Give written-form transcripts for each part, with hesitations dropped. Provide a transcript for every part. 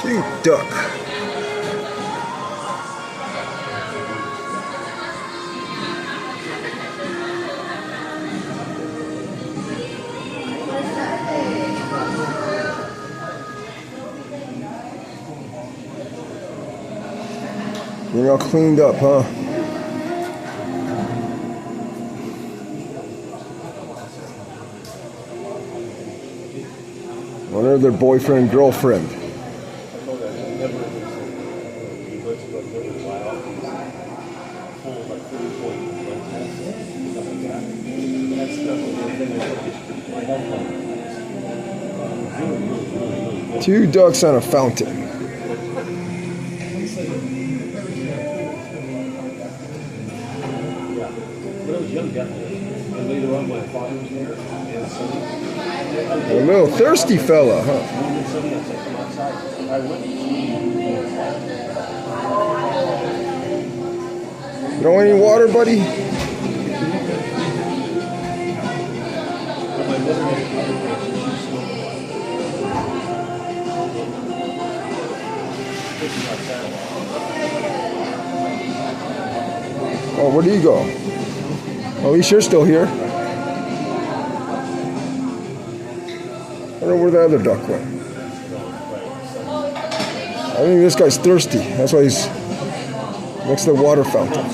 Cute duck. You're all cleaned up, huh? Wonder their boyfriend, girlfriend. Two ducks on a fountain. A little thirsty fella, huh? You don't want any water, buddy? Oh, where do you go? At least you're still here. I don't know where the other duck went. I think this guy's thirsty. That's why he's next to the water fountain.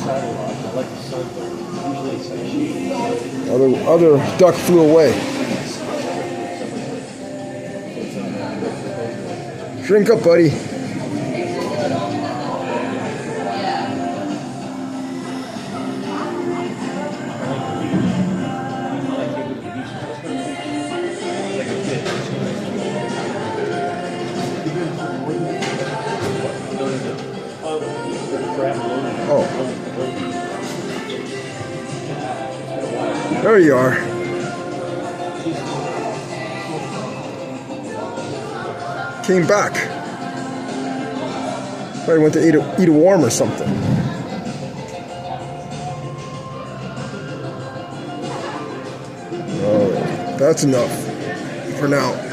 Other duck flew away. Drink up, buddy. Oh. There you are. Came back. Probably went to eat a worm or something. Oh, that's enough for now.